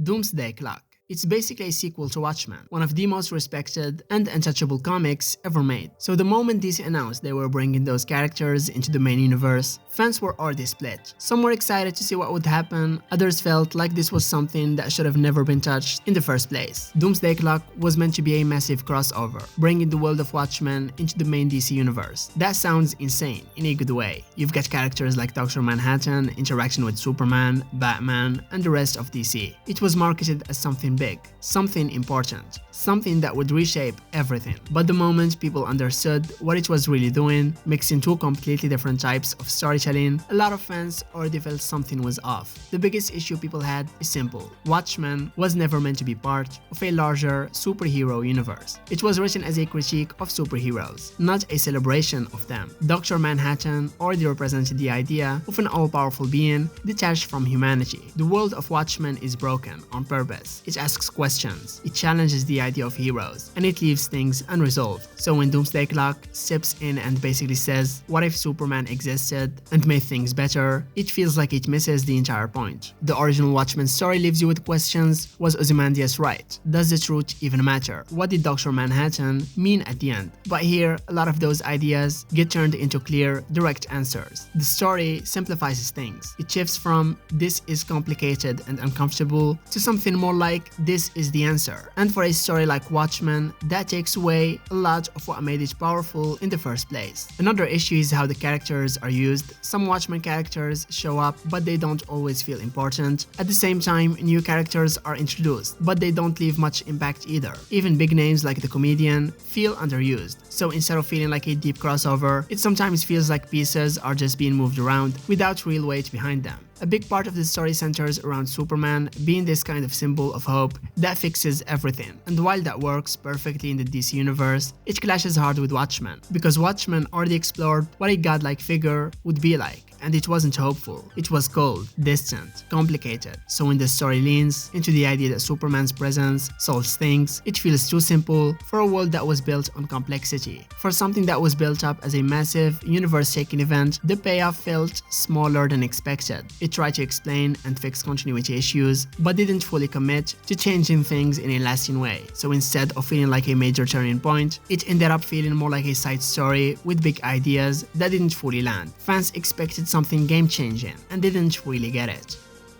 Doomsday Clock. It's basically a sequel to Watchmen, one of the most respected and untouchable comics ever made. So the moment DC announced they were bringing those characters into the main universe, fans were already split. Some were excited to see what would happen, others felt like this was something that should have never been touched in the first place. Doomsday Clock was meant to be a massive crossover, bringing the world of Watchmen into the main DC universe. That sounds insane, in a good way. You've got characters like Dr. Manhattan interacting with Superman, Batman, and the rest of DC. It was marketed as something big, something important, something that would reshape everything. But the moment people understood what it was really doing, mixing two completely different types of storytelling, a lot of fans already felt something was off. The biggest issue people had is simple. Watchmen was never meant to be part of a larger superhero universe. It was written as a critique of superheroes, not a celebration of them. Dr. Manhattan already represented the idea of an all-powerful being detached from humanity. The world of Watchmen is broken on purpose. It asks questions, it challenges the idea of heroes, and it leaves things unresolved. So when Doomsday Clock steps in and basically says, what if Superman existed and made things better, it feels like it misses the entire point. The original Watchmen story leaves you with questions. Was Ozymandias right? Does the truth even matter? What did Dr. Manhattan mean at the end? But here, a lot of those ideas get turned into clear, direct answers. The story simplifies things. It shifts from this is complicated and uncomfortable to something more like this is the answer. And for a story like Watchmen, that takes away a lot of what made it powerful in the first place. Another issue is how the characters are used. Some Watchmen characters show up, but they don't always feel important. At the same time, new characters are introduced, but they don't leave much impact either. Even big names like the comedian feel underused. So instead of feeling like a deep crossover, it sometimes feels like pieces are just being moved around without real weight behind them. A big part of the story centers around Superman being this kind of symbol of hope that fixes everything. And while that works perfectly in the DC universe, it clashes hard with Watchmen, because Watchmen already explored what a godlike figure would be like. And it wasn't hopeful. It was cold, distant, complicated. So when the story leans into the idea that Superman's presence solves things, it feels too simple for a world that was built on complexity. For something that was built up as a massive, universe-shaking event, the payoff felt smaller than expected. It tried to explain and fix continuity issues, but didn't fully commit to changing things in a lasting way. So instead of feeling like a major turning point, it ended up feeling more like a side story with big ideas that didn't fully land. Fans expected something game-changing and didn't really get it.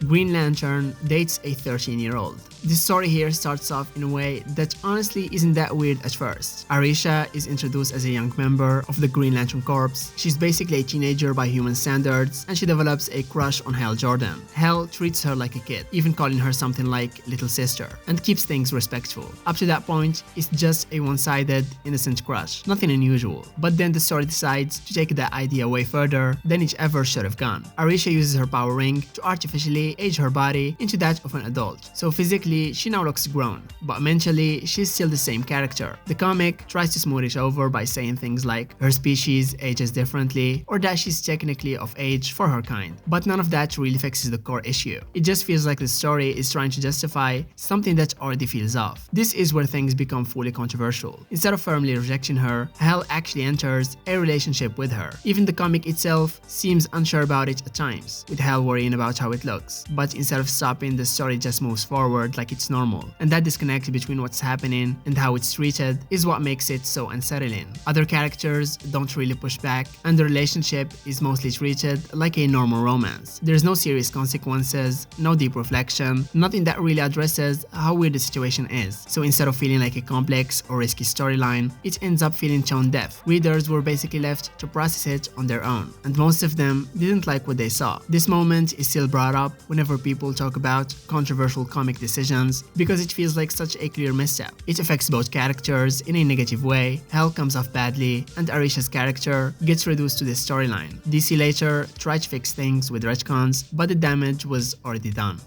Green Lantern dates a 13-year-old. The story here starts off in a way that honestly isn't that weird at first. Arisia is introduced as a young member of the Green Lantern Corps. She's basically a teenager by human standards, and she develops a crush on Hal Jordan. Hal treats her like a kid, even calling her something like little sister, and keeps things respectful. Up to that point, it's just a one-sided, innocent crush, nothing unusual. But then the story decides to take that idea way further than it ever should have gone. Arisia uses her power ring to artificially age her body into that of an adult. So physically, she now looks grown, but mentally, she's still the same character. The comic tries to smooth it over by saying things like her species ages differently, or that she's technically of age for her kind. But none of that really fixes the core issue. It just feels like the story is trying to justify something that already feels off. This is where things become fully controversial. Instead of firmly rejecting her, Hal actually enters a relationship with her. Even the comic itself seems unsure about it at times, with Hal worrying about how it looks. But instead of stopping, the story just moves forward like it's normal. And that disconnect between what's happening and how it's treated is what makes it so unsettling. Other characters don't really push back, and the relationship is mostly treated like a normal romance. There's no serious consequences, no deep reflection, nothing that really addresses how weird the situation is. So instead of feeling like a complex or risky storyline, it ends up feeling tone deaf. Readers were basically left to process it on their own, and most of them didn't like what they saw. This moment is still brought up whenever people talk about controversial comic decisions because it feels like such a clear misstep. It affects both characters in a negative way. Hal comes off badly, and Arisia's character gets reduced to this storyline. DC later tried to fix things with retcons, but the damage was already done.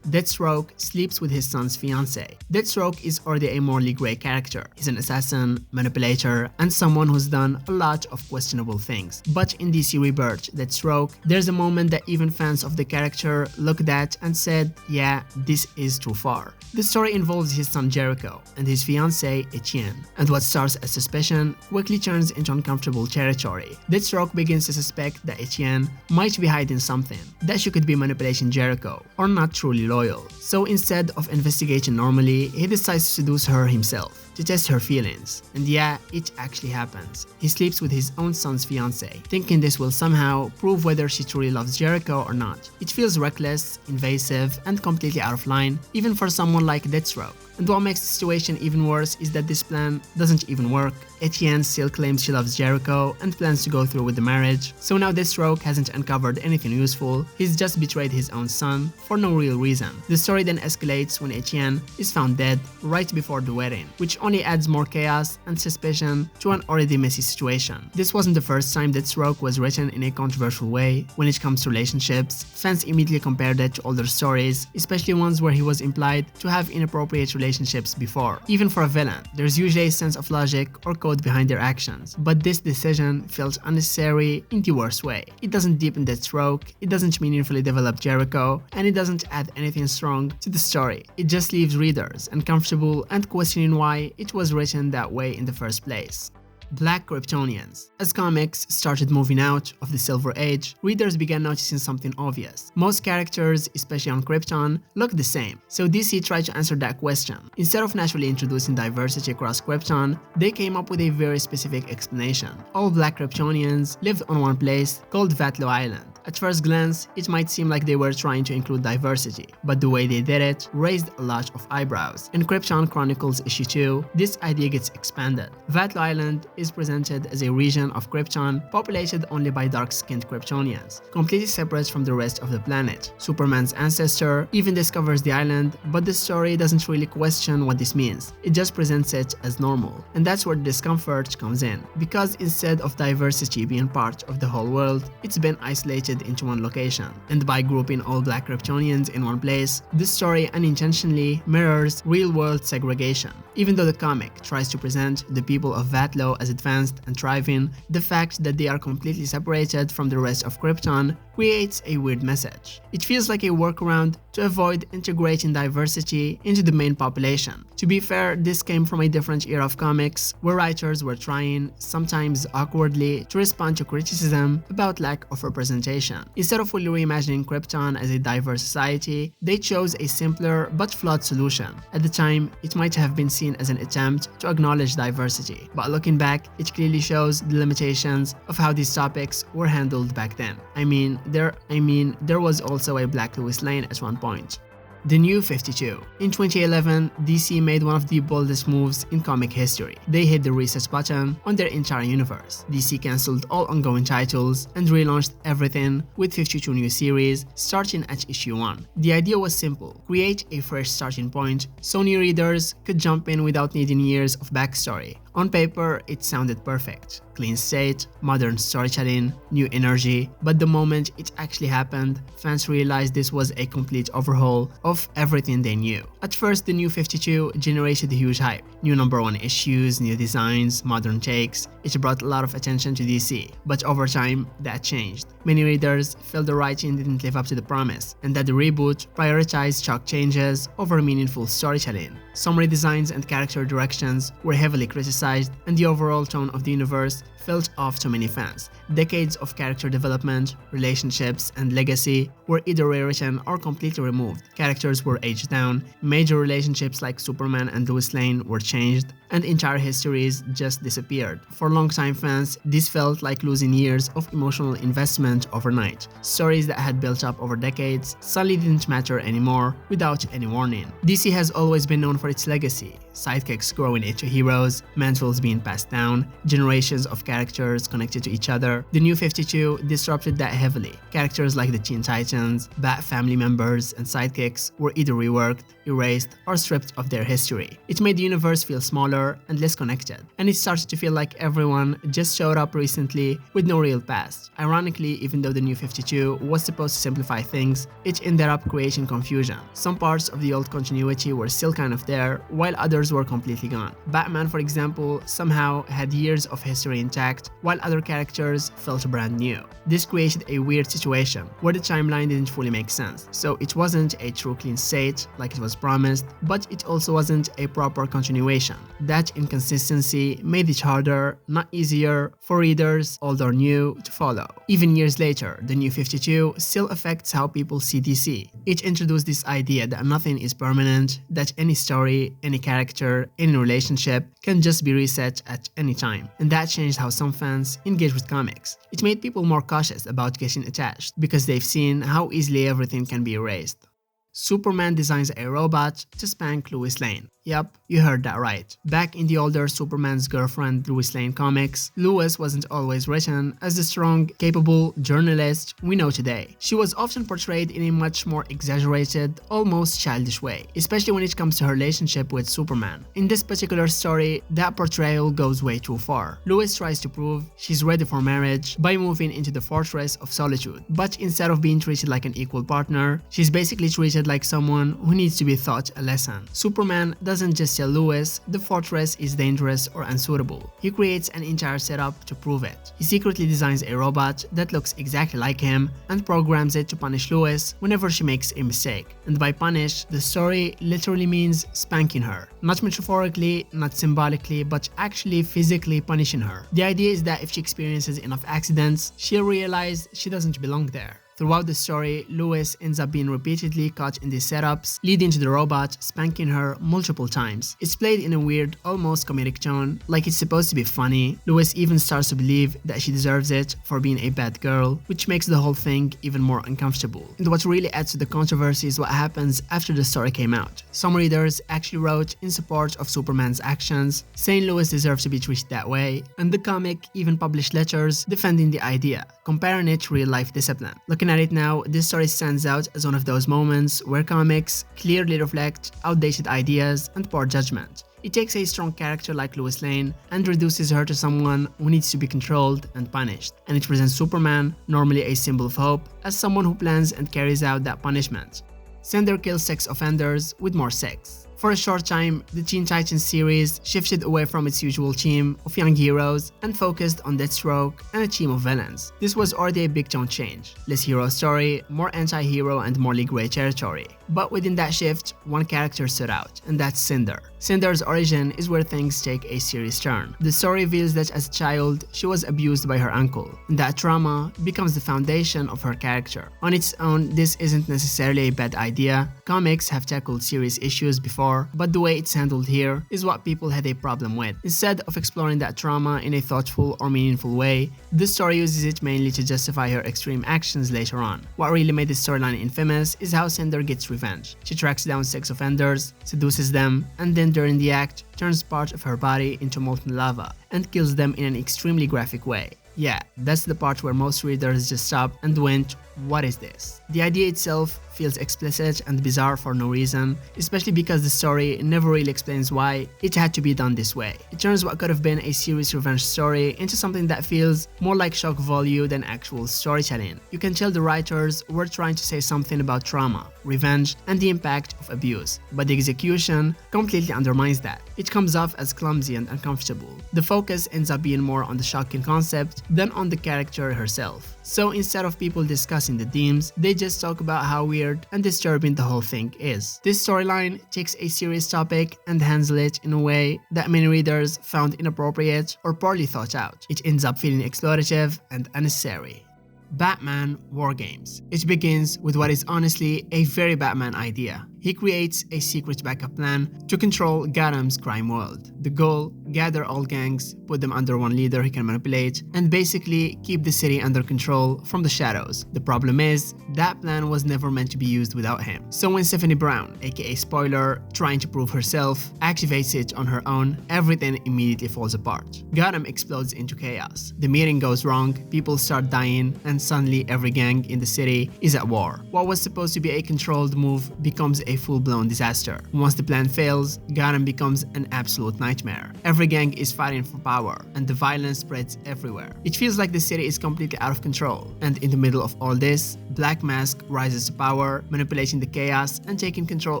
Deathstroke sleeps with his son's fiancée. Deathstroke is already a morally grey character. He's an assassin, manipulator, and someone who's done a lot of questionable things. But in DC Rebirth Deathstroke, there's a moment that even fans of the character looked at and said, yeah, this is too far. The story involves his son Jericho and his fiancée Etienne, and what starts as suspicion quickly turns into uncomfortable territory. Deathstroke begins to suspect that Etienne might be hiding something, that she could be manipulating Jericho, or not truly loyal. So instead of investigating normally, he decides to seduce her himself to test her feelings. And yeah, it actually happens. He sleeps with his own son's fiancée, thinking this will somehow prove whether she truly loves Jericho or not. It feels reckless, invasive, and completely out of line, even for someone like Deathstroke. And what makes the situation even worse is that this plan doesn't even work. Etienne still claims she loves Jericho and plans to go through with the marriage, so now Deathstroke hasn't uncovered anything useful, he's just betrayed his own son for no real reason. The story then escalates when Etienne is found dead right before the wedding, which only adds more chaos and suspicion to an already messy situation. This wasn't the first time Deathstroke was written in a controversial way. When it comes to relationships, fans immediately compared it to older stories, especially ones where he was implied to have inappropriate relationships before. Even for a villain, there's usually a sense of logic or code behind their actions, but this decision felt unnecessary in the worst way. It doesn't deepen Deathstroke, it doesn't meaningfully develop Jericho, and it doesn't add anything strong to the story. It just leaves readers uncomfortable and questioning why it was written that way in the first place. Black Kryptonians. As comics started moving out of the Silver Age, readers began noticing something obvious. Most characters, especially on Krypton, look the same, so DC tried to answer that question. Instead of naturally introducing diversity across Krypton, they came up with a very specific explanation. All Black Kryptonians lived on one place called Vatlo Island. At first glance, it might seem like they were trying to include diversity, but the way they did it raised a lot of eyebrows. In Krypton Chronicles issue 2, this idea gets expanded. Vatlo Island is presented as a region of Krypton populated only by dark-skinned Kryptonians, completely separate from the rest of the planet. Superman's ancestor even discovers the island, but the story doesn't really question what this means. It just presents it as normal. And that's where the discomfort comes in, because instead of diversity being part of the whole world, it's been isolated into one location. And by grouping all Black Kryptonians in one place, this story unintentionally mirrors real-world segregation. Even though the comic tries to present the people of Vatlo as advanced and thriving, the fact that they are completely separated from the rest of Krypton creates a weird message. It feels like a workaround to avoid integrating diversity into the main population. To be fair, this came from a different era of comics, where writers were trying, sometimes awkwardly, to respond to criticism about lack of representation. Instead of fully reimagining Krypton as a diverse society, they chose a simpler but flawed solution. At the time, it might have been seen as an attempt to acknowledge diversity, but looking back, it clearly shows the limitations of how these topics were handled back then. I mean, there was also a Black Lois Lane at one point. The New 52. In 2011, DC made one of the boldest moves in comic history. They hit the reset button on their entire universe. DC cancelled all ongoing titles and relaunched everything with 52 new series starting at issue 1. The idea was simple: create a fresh starting point so new readers could jump in without needing years of backstory. On paper, it sounded perfect. Clean slate, modern storytelling, new energy, but the moment it actually happened, fans realized this was a complete overhaul of everything they knew. At first, the New 52 generated huge hype. New #1 issues, new designs, modern takes. It brought a lot of attention to DC, but over time, that changed. Many readers felt the writing didn't live up to the promise, and that the reboot prioritized shock changes over meaningful storytelling. Some redesigns and character directions were heavily criticized, and the overall tone of the universe felt off to many fans. Decades of character development, relationships, and legacy were either rewritten or completely removed. Characters were aged down, major relationships like Superman and Lois Lane were changed, and entire histories just disappeared. For longtime fans, this felt like losing years of emotional investment overnight. Stories that had built up over decades suddenly didn't matter anymore without any warning. DC has always been known for its legacy: sidekicks growing into heroes, mantles being passed down, generations of characters connected to each other. The New 52 disrupted that heavily. Characters like the Teen Titans, Bat family members, and sidekicks were either reworked, erased, or stripped of their history. It made the universe feel smaller and less connected, and it started to feel like everyone just showed up recently with no real past. Ironically, even though the New 52 was supposed to simplify things, it ended up creating confusion. Some parts of the old continuity were still kind of there, while others were completely gone. Batman, for example, people somehow had years of history intact, while other characters felt brand new. This created a weird situation where the timeline didn't fully make sense. So it wasn't a true clean state like it was promised, but it also wasn't a proper continuation. That inconsistency made it harder, not easier, for readers, old or new, to follow. Even years later, the New 52 still affects how people see DC. It introduced this idea that nothing is permanent, that any story, any character, any relationship can just be reset at any time. And that changed how some fans engage with comics. It made people more cautious about getting attached because they've seen how easily everything can be erased. Superman designs a robot to spank Lois Lane. Yup, you heard that right. Back in the older Superman's girlfriend Lois Lane comics, Lois wasn't always written as the strong, capable journalist we know today. She was often portrayed in a much more exaggerated, almost childish way, especially when it comes to her relationship with Superman. In this particular story, that portrayal goes way too far. Lois tries to prove she's ready for marriage by moving into the Fortress of Solitude, but instead of being treated like an equal partner, she's basically treated like someone who needs to be taught a lesson. Superman doesn't just tell Lois the fortress is dangerous or unsuitable. He creates an entire setup to prove it. He secretly designs a robot that looks exactly like him and programs it to punish Lois whenever she makes a mistake. And by punish, the story literally means spanking her. Not metaphorically, not symbolically, but actually physically punishing her. The idea is that if she experiences enough accidents, she'll realize she doesn't belong there. Throughout the story, Lois ends up being repeatedly caught in these setups, leading to the robot spanking her multiple times. It's played in a weird, almost comedic tone, like it's supposed to be funny. Lois even starts to believe that she deserves it for being a bad girl, which makes the whole thing even more uncomfortable. And what really adds to the controversy is what happens after the story came out. Some readers actually wrote in support of Superman's actions, saying Lois deserves to be treated that way, and the comic even published letters defending the idea, comparing it to real-life discipline. Looking at it now, this story stands out as one of those moments where comics clearly reflect outdated ideas and poor judgment. It takes a strong character like Lois Lane and reduces her to someone who needs to be controlled and punished. And it presents Superman, normally a symbol of hope, as someone who plans and carries out that punishment. Cinder kills sex offenders with more sex. For a short time, the Teen Titans series shifted away from its usual team of young heroes and focused on Deathstroke and a team of villains. This was already a big tone change. Less hero story, more anti-hero and more gray territory. But within that shift, one character stood out, and that's Cinder. Cinder's origin is where things take a serious turn. The story reveals that as a child, she was abused by her uncle, and that trauma becomes the foundation of her character. On its own, this isn't necessarily a bad idea. Comics have tackled serious issues before, but the way it's handled here is what people had a problem with. Instead of exploring that trauma in a thoughtful or meaningful way, the story uses it mainly to justify her extreme actions later on. What really made this storyline infamous is how Cinder gets revenge. She tracks down sex offenders, seduces them, and then during the act, turns part of her body into molten lava and kills them in an extremely graphic way. Yeah, that's the part where most readers just stopped and went, what is this? The idea itself feels explicit and bizarre for no reason, especially because the story never really explains why it had to be done this way. It turns what could have been a serious revenge story into something that feels more like shock value than actual storytelling. You can tell the writers were trying to say something about trauma, revenge, and the impact of abuse, but the execution completely undermines that. It comes off as clumsy and uncomfortable. The focus ends up being more on the shocking concept than on the character herself. So instead of people discussing the themes, they just talk about how weird and disturbing the whole thing is. This storyline takes a serious topic and handles it in a way that many readers found inappropriate or poorly thought out. It ends up feeling exploitative and unnecessary. Batman War Games. It begins with what is honestly a very Batman idea. He creates a secret backup plan to control Gotham's crime world. The goal, gather all gangs, put them under one leader he can manipulate, and basically keep the city under control from the shadows. The problem is, that plan was never meant to be used without him. So when Stephanie Brown, aka Spoiler, trying to prove herself, activates it on her own, everything immediately falls apart. Gotham explodes into chaos. The meeting goes wrong, people start dying, and suddenly every gang in the city is at war. What was supposed to be a controlled move becomes a full-blown disaster. Once the plan fails, Gotham becomes an absolute nightmare. Every Every gang is fighting for power, and the violence spreads everywhere. It feels like the city is completely out of control, and in the middle of all this, Black Mask rises to power, manipulating the chaos and taking control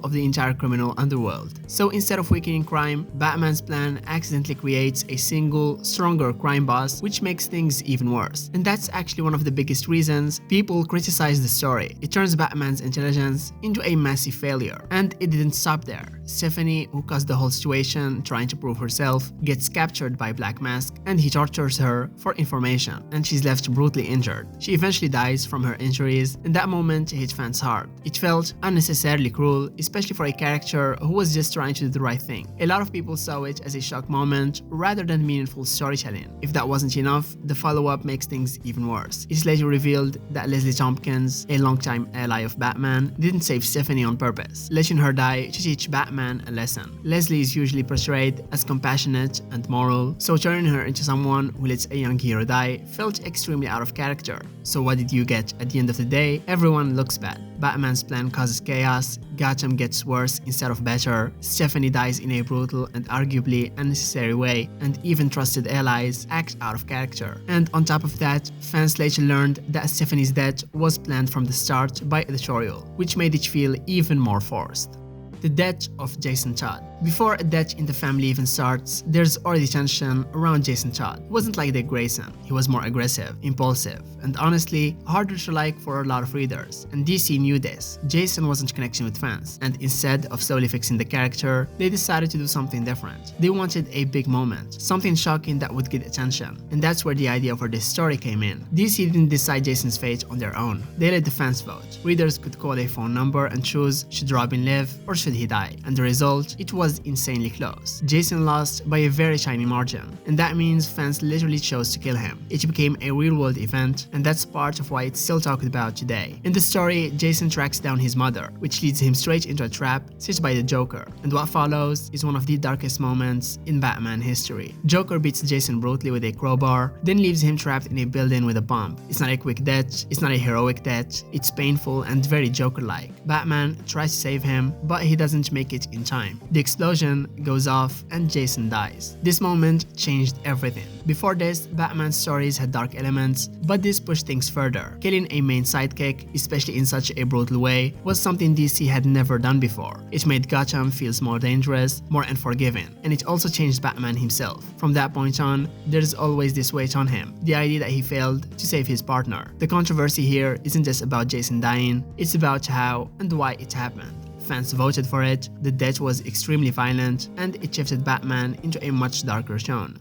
of the entire criminal underworld. So instead of weakening crime, Batman's plan accidentally creates a single, stronger crime boss, which makes things even worse. And that's actually one of the biggest reasons people criticize the story. It turns Batman's intelligence into a massive failure. And it didn't stop there. Stephanie, who caused the whole situation trying to prove herself, gets captured by Black Mask and he tortures her for information, and she's left brutally injured. She eventually dies from her injuries, and that moment hit fans hard. It felt unnecessarily cruel, especially for a character who was just trying to do the right thing. A lot of people saw it as a shock moment rather than meaningful storytelling. If that wasn't enough, the follow-up makes things even worse. It's later revealed that Leslie Tompkins, a longtime ally of Batman, didn't save Stephanie on purpose, letting her die to teach Batman a lesson. Leslie is usually portrayed as compassionate and moral, so turning her into someone who lets a young hero die felt extremely out of character. So what did you get? At the end of the day, everyone looks bad. Batman's plan causes chaos, Gotham gets worse instead of better, Stephanie dies in a brutal and arguably unnecessary way, and even trusted allies act out of character. And on top of that, fans later learned that Stephanie's death was planned from the start by editorial, which made it feel even more forced. The death of Jason Todd. Before a death in the family even starts, there's already tension around Jason Todd. It wasn't like Dick Grayson. He was more aggressive, impulsive, and honestly, harder to like for a lot of readers. And DC knew this. Jason wasn't connecting with fans, and instead of slowly fixing the character, they decided to do something different. They wanted a big moment, something shocking that would get attention. And that's where the idea for this story came in. DC didn't decide Jason's fate on their own. They let the fans vote. Readers could call a phone number and choose, should Robin live or should he die? And the result, it was insanely close. Jason lost by a very tiny margin, and that means fans literally chose to kill him. It became a real-world event, and that's part of why it's still talked about today. In the story, Jason tracks down his mother, which leads him straight into a trap set by the Joker, and what follows is one of the darkest moments in Batman history. Joker beats Jason brutally with a crowbar, then leaves him trapped in a building with a bomb. It's not a quick death, it's not a heroic death, it's painful and very Joker-like. Batman tries to save him, but he doesn't make it in time. The explosion goes off and Jason dies. This moment changed everything. Before this, Batman's stories had dark elements, but this pushed things further. Killing a main sidekick, especially in such a brutal way, was something DC had never done before. It made Gotham feel more dangerous, more unforgiving, and it also changed Batman himself. From that point on, there's always this weight on him, the idea that he failed to save his partner. The controversy here isn't just about Jason dying, it's about how and why it happened. Fans voted for it, the death was extremely violent, and it shifted Batman into a much darker tone.